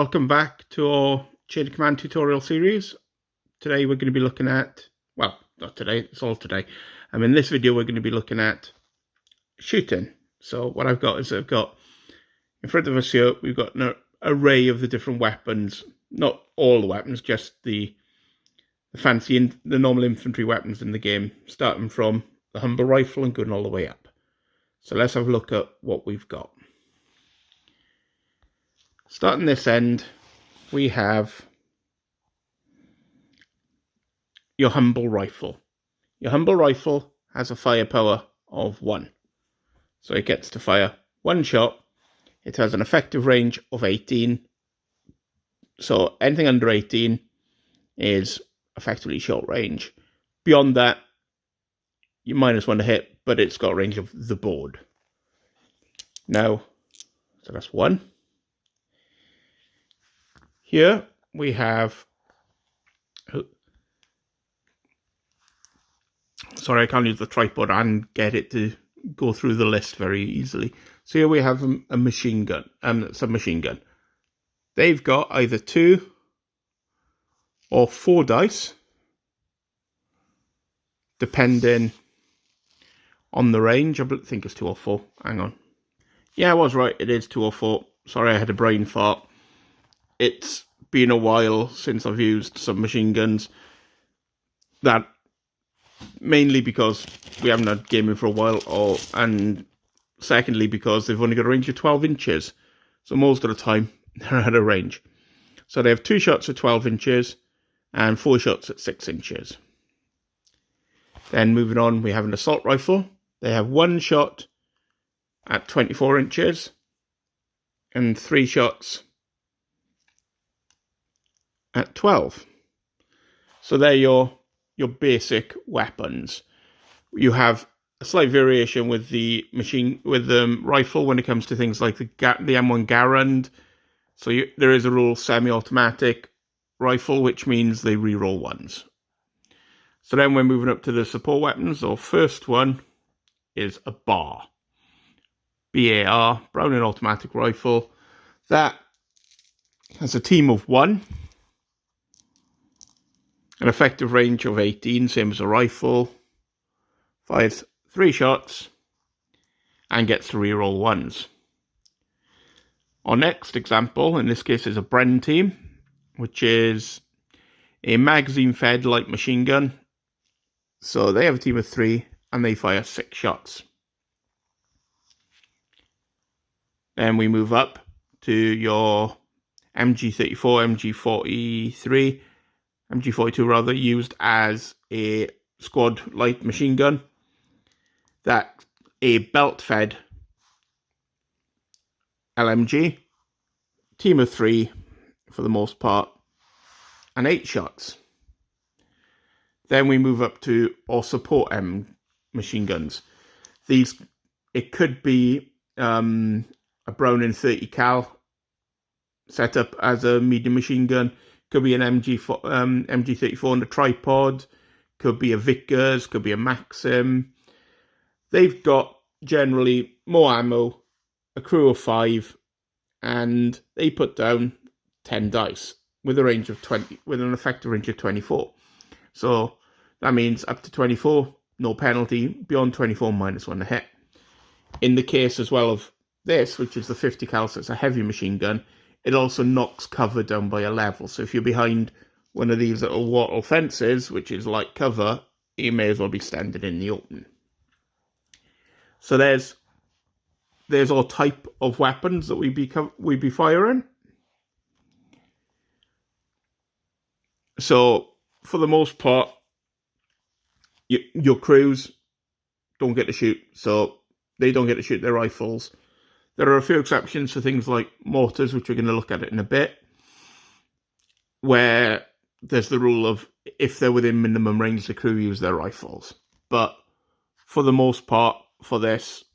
Welcome back to our Chain of Command tutorial series. Today we're going to be looking at, well, not today, it's all today. In this video we're going to be looking at shooting. So what I've got is in front of us here, we've got an array of the different weapons. Not all the weapons, just the fancy, the normal infantry weapons in the game, starting from the humble rifle and going all the way up. So let's have a look at what we've got. Starting this end, we have your humble rifle. Your humble rifle has a firepower of 1. So it gets to fire 1 shot. It has an effective range of 18. So anything under 18 is effectively short range. Beyond that, you -1 to hit, but it's got range of the board. Now, so that's 1. Here we have, sorry, I can't use the tripod and get it to go through the list very easily. So here we have a machine gun, submachine gun. They've got either 2 or 4 dice, depending on the range. I think it's 2 or 4. Hang on. Yeah, I was right. It is 2 or 4. Sorry, I had a brain fart. It's been a while since I've used submachine guns. That mainly because we haven't had gaming for a while, and secondly because they've only got a range of 12 inches. So most of the time they're out of range. So they have 2 shots at 12 inches and 4 shots at 6 inches. Then moving on, we have an assault rifle. They have 1 shot at 24 inches and 3 shots at 12. So they're your basic weapons. You have a slight variation with the rifle when it comes to things like the M1 Garand. So there is a rule semi-automatic rifle, which means they reroll 1s. So then we're moving up to the support weapons. Our first one is a BAR. BAR, Browning automatic rifle. That has a team of 1. An effective range of 18, same as a rifle. Fires 3 shots and gets to reroll 1s. Our next example, in this case, is a Bren team, which is a magazine-fed light machine gun. So they have a team of 3 and they fire 6 shots. Then we move up to your MG34, MG43, MG42 rather, used as a squad light machine gun. That's a belt-fed LMG, team of 3 for the most part, and 8 shots. Then we move up to our support machine guns. It could be a Browning 30 cal set up as a medium machine gun. Could be an MG34 on a tripod. Could be a Vickers. Could be a Maxim. They've got generally more ammo, a crew of 5, and they put down 10 dice with a range of 20, with an effective range of 24. So that means up to 24, no penalty. Beyond 24, -1 to hit. In the case as well of this, which is the 50 cal, so it's a heavy machine gun, it also knocks cover down by a level. So if you're behind one of these little wattle fences, which is light cover, you may as well be standing in the open. So there's our type of weapons that we'd be firing. So for the most part, your crews don't get to shoot, so they don't get to shoot their rifles. There are a few exceptions for things like mortars, which we're going to look at it in a bit, where there's the rule of if they're within minimum range, the crew use their rifles. But for the most part, for this,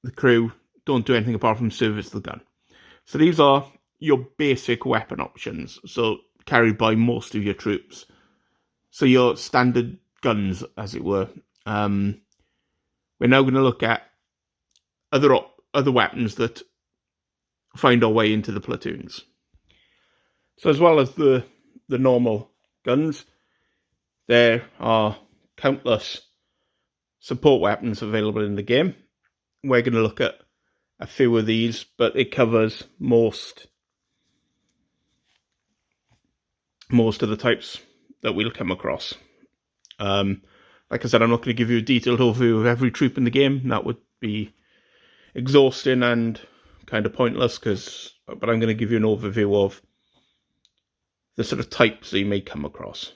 the crew don't do anything apart from service the gun. So these are your basic weapon options, so carried by most of your troops. So your standard guns, as it were. We're now going to look at other weapons that find our way into the platoons. So as well as the normal guns, there are countless support weapons available in the game. We're going to look at a few of these, but it covers most of the types that we'll come across. Like I said, I'm not going to give you a detailed overview of every troop in the game. That would be exhausting and kind of pointless, but I'm going to give you an overview of the sort of types that you may come across.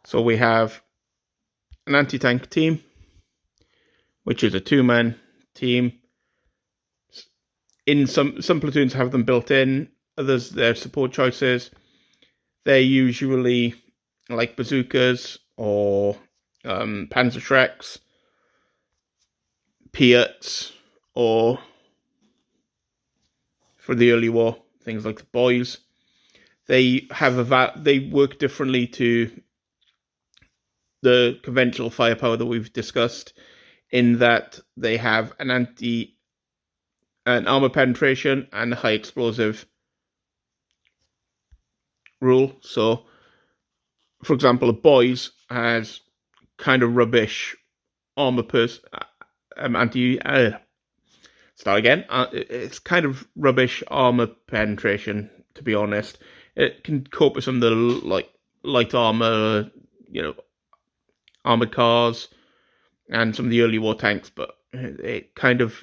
So we have an anti-tank team, which is a 2-man team. In some platoons have them built in, others they're support choices. They're usually like bazookas or Panzerschrecks, Piats, or for the early war, things like the boys. They work differently to the conventional firepower that we've discussed, in that they have an armor penetration and a high explosive rule. So, for example, a boys has kind of rubbish armor it's kind of rubbish armor penetration, to be honest. It can cope with some of the light armor, armored cars and some of the early war tanks, but it kind of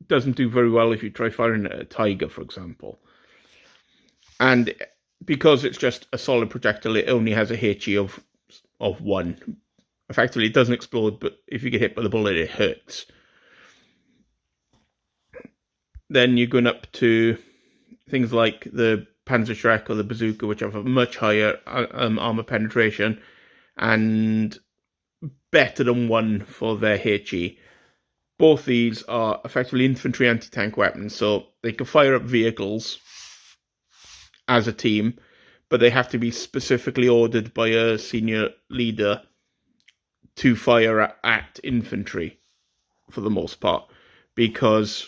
doesn't do very well if you try firing at a Tiger, for example. And because it's just a solid projectile, it only has a HE of 1. Effectively, it doesn't explode, but if you get hit by the bullet, it hurts. Then you're going up to things like the Panzerschreck or the bazooka, which have a much higher armor penetration and better than 1 for their HE. Both these are effectively infantry anti-tank weapons, so they can fire up vehicles as a team, but they have to be specifically ordered by a senior leader to fire at infantry for the most part, because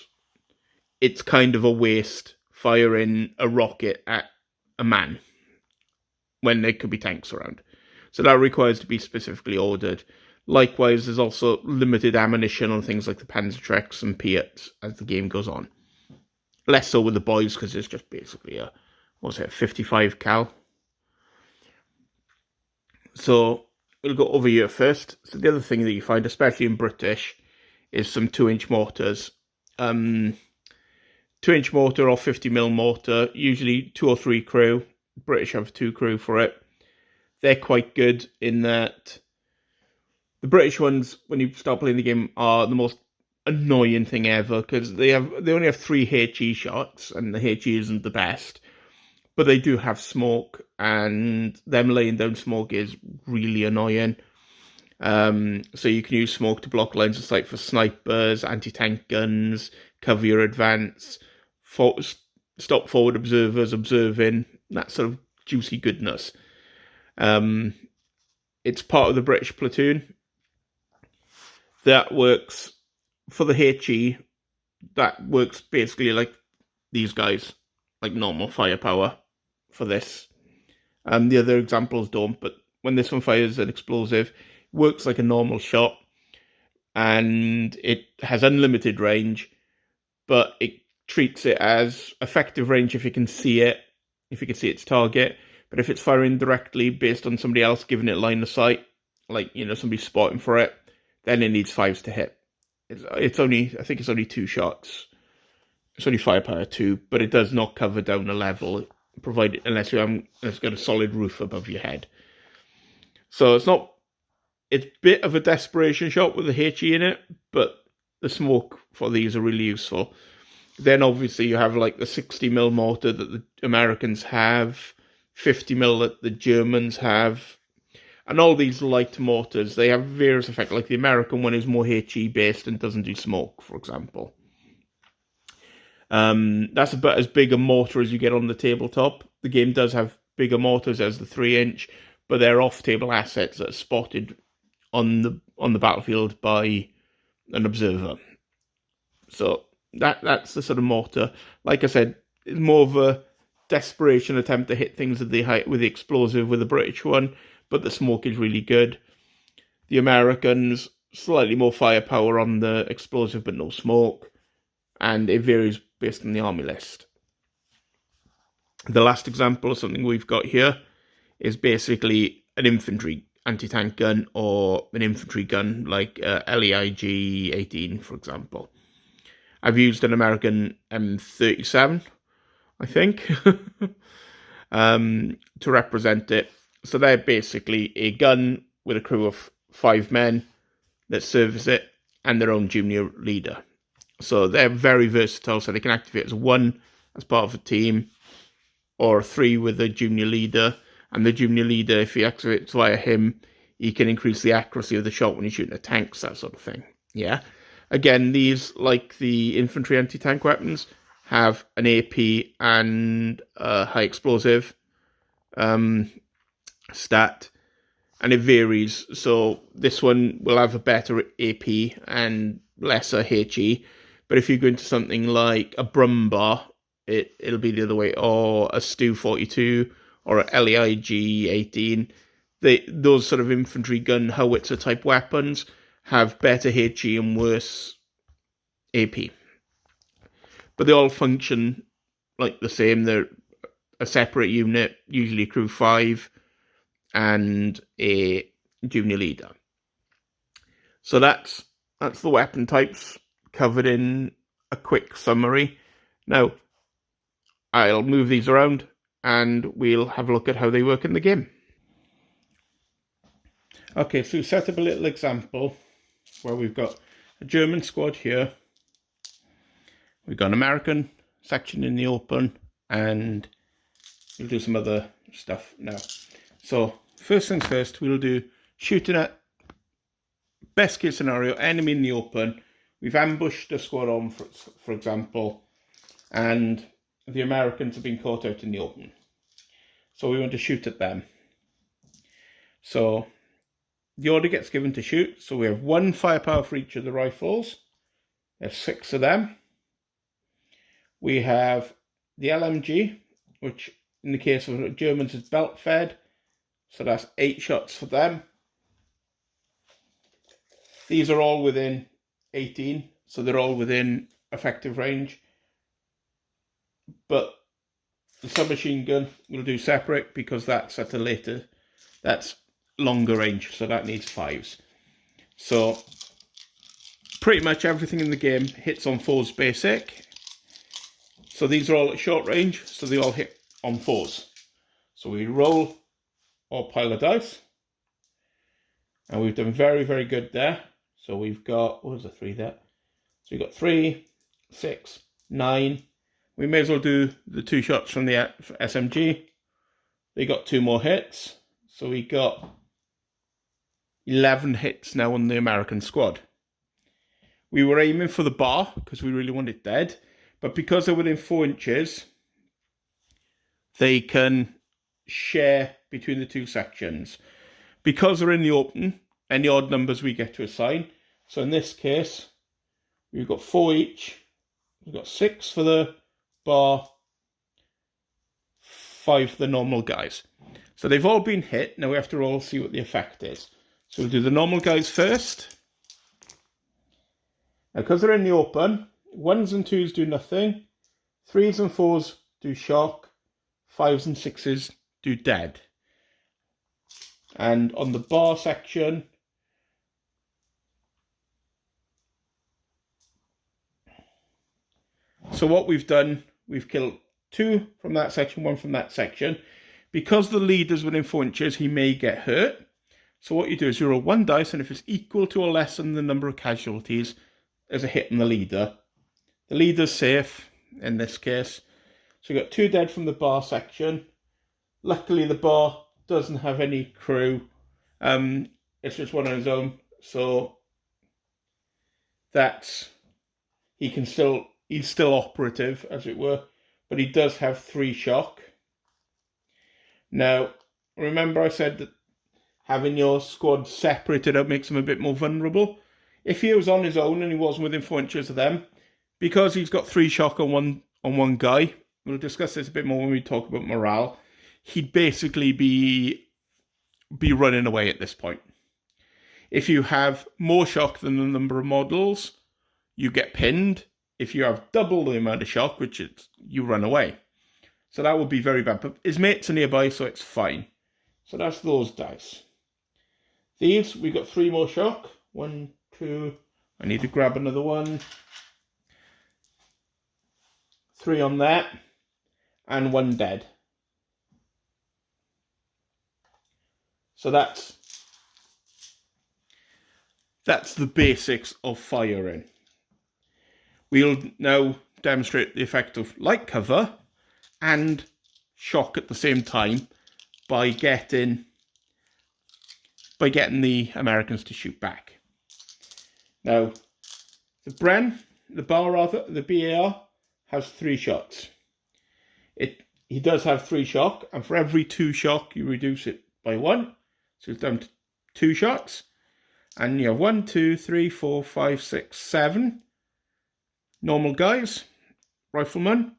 it's kind of a waste firing a rocket at a man when there could be tanks around. So that requires to be specifically ordered. Likewise, there's also limited ammunition on things like the Panzerschrecks and Piats as the game goes on. Less so with the boys, because it's just basically a 55 cal. So we'll go over here first. So the other thing that you find, especially in British, is some 2-inch mortars. 2-inch mortar or 50mm mortar, usually 2 or 3 crew. British have 2 crew for it. They're quite good in that the British ones, when you start playing the game, are the most annoying thing ever, because they only have 3 HE shots, and the HE isn't the best. But they do have smoke, and them laying down smoke is really annoying. So you can use smoke to block lines of sight for snipers, anti-tank guns, cover your advance, stop forward observers observing, that sort of juicy goodness. It's part of the British platoon. That works for the HE. That works basically like these guys, like normal firepower for this. The other examples don't, but when this one fires an explosive, it works like a normal shot, and it has unlimited range, but it treats it as effective range if you can see it, if you can see its target. But if it's firing directly based on somebody else giving it line of sight, like somebody spotting for it, then it needs 5s to hit. I think it's only 2 shots. It's only firepower 2, but it does not cover down a level, provided unless it's got a solid roof above your head. So it's a bit of a desperation shot with the HE in it, but the smoke for these are really useful. Then obviously you have like the 60mm mortar that the Americans have, 50mm that the Germans have, and all these light mortars, they have various effects. Like the American one is more HE based and doesn't do smoke, for example. That's about as big a mortar as you get on the tabletop. The game does have bigger mortars as the 3-inch, but they're off-table assets that are spotted on the battlefield by an observer. So that's the sort of mortar. Like I said, it's more of a desperation attempt to hit things with the explosive with the British one, but the smoke is really good. The Americans, slightly more firepower on the explosive, but no smoke, and it varies based on the army list. The last example of something we've got here is basically an infantry anti-tank gun or an infantry gun like LEIG 18, for example. I've used an American M37, I think, to represent it. So they're basically a gun with a crew of 5 men that service it and their own junior leader. So they're very versatile, so they can activate as 1 as part of a team, or 3 with a junior leader. And the junior leader, if he activates via him, he can increase the accuracy of the shot when he's shooting at tanks, that sort of thing. Yeah. Again, these, like the infantry anti-tank weapons, have an AP and a high explosive stat, and it varies. So this one will have a better AP and lesser HE, but if you go into something like a Brumbar, it'll be the other way, or a Stu 42 or a LEIG 18. Those sort of infantry gun howitzer type weapons have better HE and worse AP. But they all function like the same. They're a separate unit, usually a crew 5 and a junior leader. So that's the weapon types covered in a quick summary. Now, I'll move these around and we'll have a look at how they work in the game. Okay, so set up a little example where we've got a German squad here. We've got an American section in the open, and we'll do some other stuff now. So first things first, we'll do shooting at, best case scenario, enemy in the open. We've ambushed a squad on, for example, and the Americans have been caught out in the open. So we want to shoot at them. So the order gets given to shoot. So we have 1 firepower for each of the rifles. There's 6 of them. We have the LMG, which in the case of the Germans is belt fed. So that's 8 shots for them. These are all within 18, so they're all within effective range. But the submachine gun we'll do separate because that's at a later, that's longer range, so that needs 5s. So pretty much everything in the game hits on 4s basic. So these are all at short range, so they all hit on 4s. So we roll our pile of dice, and we've done very, very good there. So we've got, what was the 3 there? So we've got 3, 6, 9. We may as well do the 2 shots from the SMG. They got 2 more hits. So we got 11 hits now on the American squad. We were aiming for the bar because we really want it dead. But because they're within 4 inches, they can share between the 2 sections. Because they're in the open, any odd numbers we get to assign. So in this case, we've got 4 each. We've got 6 for the bar, 5 for the normal guys. So they've all been hit. Now we have to all see what the effect is. So we'll do the normal guys first. Now because they're in the open, 1s and 2s do nothing. 3s and 4s do shock. 5s and 6s do dead. And on the bar section, so what we've done, we've killed 2 from that section, 1 from that section. Because the leader's within 4 inches, he may get hurt. So what you do is you roll 1 dice, and if it's equal to or less than the number of casualties, there's a hit on the leader. The leader's safe in this case. So we've got 2 dead from the bar section. Luckily, the bar doesn't have any crew. It's just one on his own. So that's, he's still operative, as it were, but he does have 3 shock. Now, remember I said that having your squad separated out makes him a bit more vulnerable. If he was on his own and he wasn't within 4 inches of them, because he's got 3 shock on one guy, we'll discuss this a bit more when we talk about morale, he'd basically be running away at this point. If you have more shock than the number of models, you get pinned. If you have double the amount of shock, which is, you run away. So that would be very bad. But his mates are nearby, so it's fine. So that's those dice. These, we got 3 more shock. 1, 2. I need to grab another one. 3 on that. And 1 dead. So that's the basics of firing. We'll now demonstrate the effect of light cover and shock at the same time by getting the Americans to shoot back. Now, the BAR has 3 shots. He does have 3 shock, and for every 2 shock, you reduce it by 1. So it's down to 2 shots. And you have 1, 2, 3, 4, 5, 6, 7 normal guys, riflemen,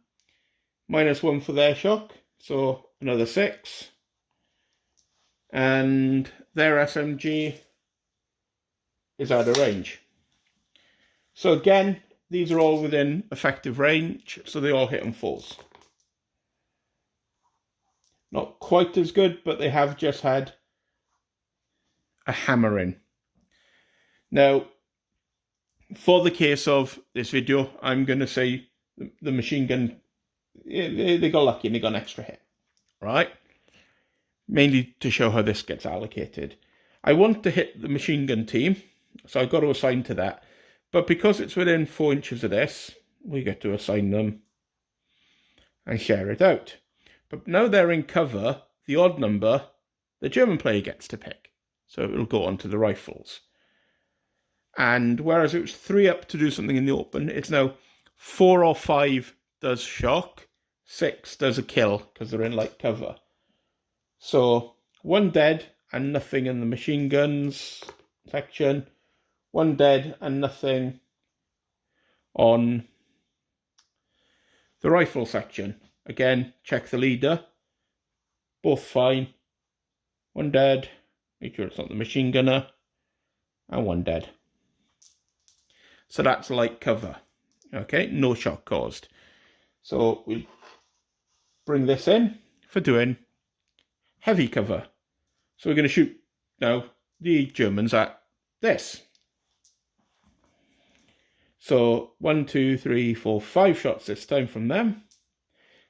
-1 for their shock, so another 6. And their SMG is out of range. So again, these are all within effective range, so they all hit on 4s. Not quite as good, but they have just had a hammering. Now, for the case of this video, I'm going to say the machine gun, they got lucky and they got an extra hit, right? Mainly to show how this gets allocated. I want to hit the machine gun team, so I've got to assign to that. But because it's within 4 inches of this, we get to assign them and share it out. But now they're in cover, the odd number, the German player gets to pick. So it'll go on to the rifles. And whereas it was 3 up to do something in the open, it's now 4 or 5 does shock, 6 does a kill because they're in light cover. So 1 dead and nothing in the machine guns section, 1 dead and nothing on the rifle section. Again, check the leader, both fine, 1 dead, make sure it's not the machine gunner, and 1 dead. So that's light cover, okay, no shock caused. So we'll bring this in for doing heavy cover. So we're going to shoot now the Germans at this. So 1, 2, 3, 4, 5 shots this time from them.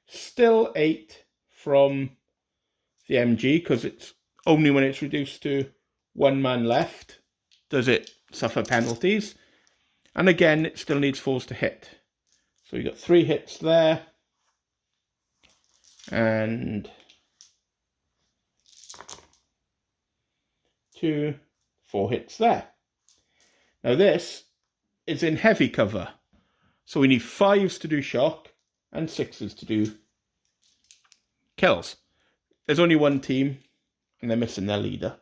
Still 8 from the MG, because it's only when it's reduced to 1 man left does it suffer penalties. And again, it still needs 4s to hit. So we got 3 hits there. And 2, 4 hits there. Now this is in heavy cover. So we need 5s to do shock and 6s to do kills. There's only 1 team and they're missing their leader.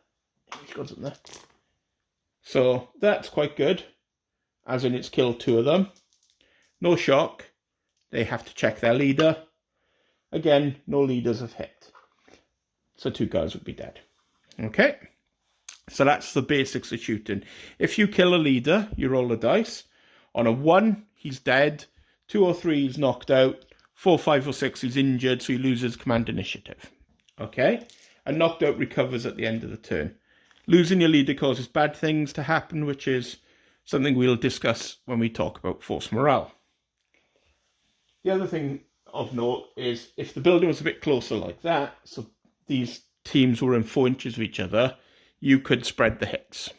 So that's quite good. As in it's killed 2 of them. No shock. They have to check their leader. Again, no leaders have hit. So 2 guys would be dead. Okay. So that's the basics of shooting. If you kill a leader, you roll a dice. On a 1, he's dead. 2 or 3, he's knocked out. 4, 5 or 6, he's injured, so he loses command initiative. Okay? And knocked out recovers at the end of the turn. Losing your leader causes bad things to happen, which is something we'll discuss when we talk about force morale. The other thing of note is if the building was a bit closer like that, so these teams were in 4 inches of each other, you could spread the hits.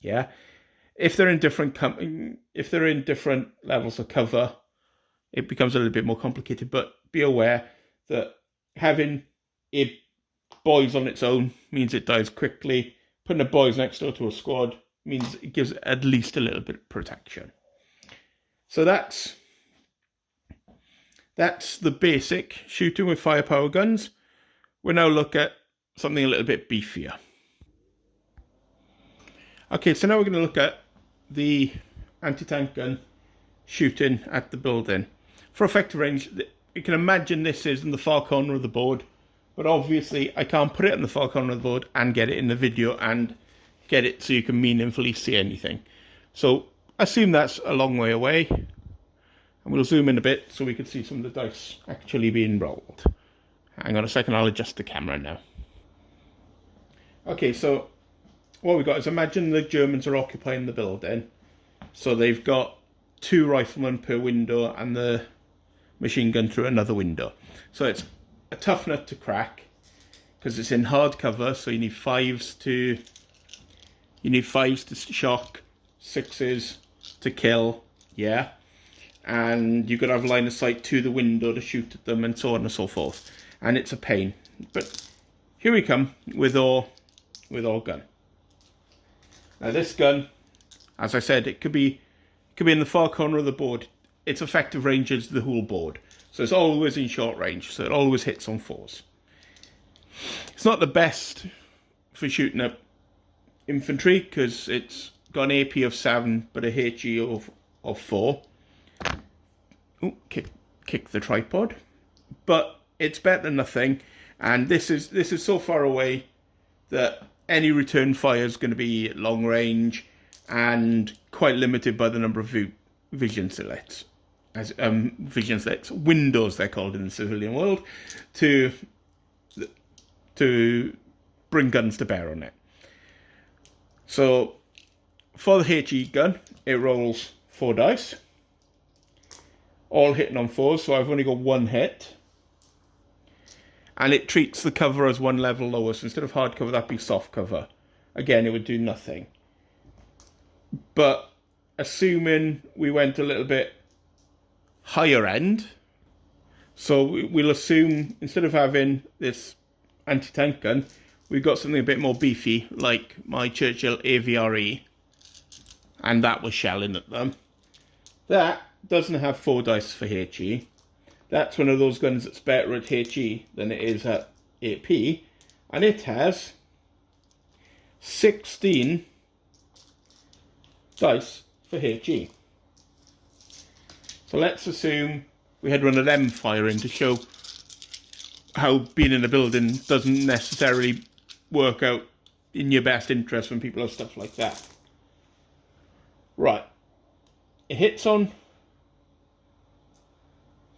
Yeah, if they're in different levels of cover, it becomes a little bit more complicated. But be aware that having a boys on its own means it dies quickly. Putting a boys next door to a squad means it gives at least a little bit of protection. So that's the basic shooting with firepower guns. We'll now look at something a little bit beefier. Okay, so now we're going to look at the anti-tank gun shooting at the building. For effective range, you can imagine this is in the far corner of the board, but obviously I can't put it in the far corner of the board and get it in the video and get it so you can meaningfully see anything. So assume that's a long way away, and we'll zoom in a bit so we can see some of the dice actually being rolled. Hang on a second, I'll adjust the camera now. Okay, so what we've got is, imagine the Germans are occupying the building. So they've got 2 riflemen per window and the machine gun through another window. So it's a tough nut to crack because it's in hard cover, so you need 5s to shock, 6s to kill, yeah? And you've got to have line of sight to the window to shoot at them, and so on and so forth. And it's a pain. But here we come with our gun. Now this gun, as I said, it could be in the far corner of the board. Its effective range is the whole board. So it's always in short range, so it always hits on 4s. It's not the best for shooting up infantry because it's got an AP of 7 but a HE of 4. Ooh, kick the tripod. But it's better than nothing, and this is so far away that any return fire is going to be long range and quite limited by the number of vision slits, windows they're called in the civilian world, to bring guns to bear on it. So for the HE gun, it rolls 4 dice, all hitting on 4s, so I've only got 1 hit. And it treats the cover as 1 level lower, so instead of hard cover, that'd be soft cover. Again, it would do nothing. But assuming we went a little bit higher end, so we'll assume instead of having this anti-tank gun, we've got something a bit more beefy, like my Churchill AVRE, and that was shelling at them. That doesn't have 4 dice for HE. That's one of those guns that's better at HE than it is at AP, and it has 16 dice for HE. So let's assume we had one of them firing to show how being in a building doesn't necessarily work out in your best interest when people have stuff like that. Right. It hits on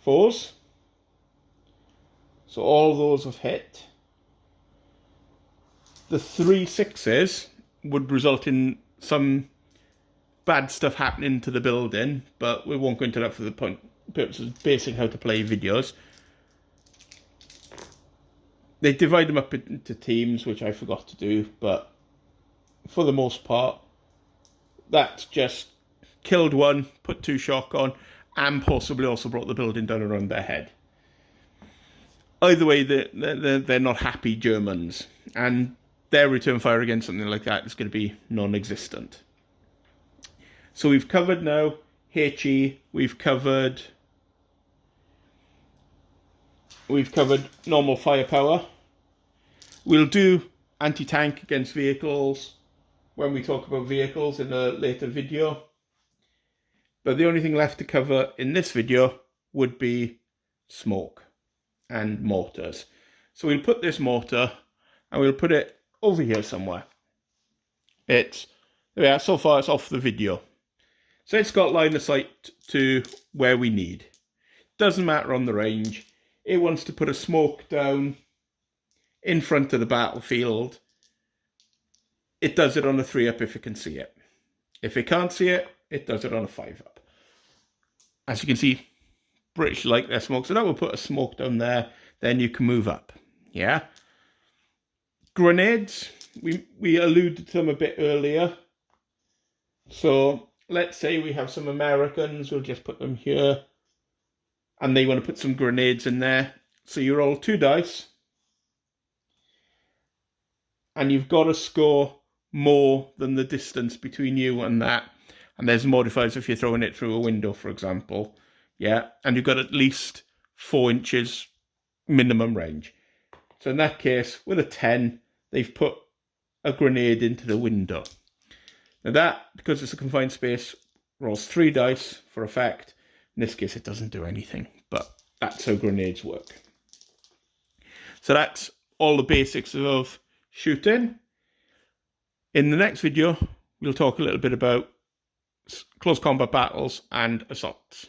4s. So all those have hit. The 3 6s would result in some bad stuff happening to the building, but we won't go into that for the purposes of basic how to play videos. They divide them up into teams, which I forgot to do, but for the most part, that's just killed 1, put 2 shock on, and possibly also brought the building down around their head. Either way, they're not happy Germans, and their return fire against something like that is going to be non-existent. So we've covered now HE, we've covered normal firepower. We'll do anti-tank against vehicles when we talk about vehicles in a later video. But the only thing left to cover in this video would be smoke and mortars. So we'll put this mortar and we'll put it over here somewhere. So far it's off the video. So it's got line of sight to where we need. Doesn't matter on the range. It wants to put a smoke down in front of the battlefield. It does it on a 3-up if it can see it. If it can't see it, it does it on a 5-up. As you can see, British like their smoke, so that will put a smoke down there, then you can move up. Yeah. Grenades, we alluded to them a bit earlier. So let's say we have some Americans, we'll just put them here, and they want to put some grenades in there. So you roll 2 dice, and you've got to score more than the distance between you and that. And there's modifiers if you're throwing it through a window, for example. Yeah, and you've got at least 4 inches minimum range. So in that case, with a 10, they've put a grenade into the window. Now that, because it's a confined space, rolls 3 dice for effect. In this case, it doesn't do anything, but That's how grenades work. So that's all the basics of shooting. In the next video, we'll talk a little bit about close combat battles and assaults.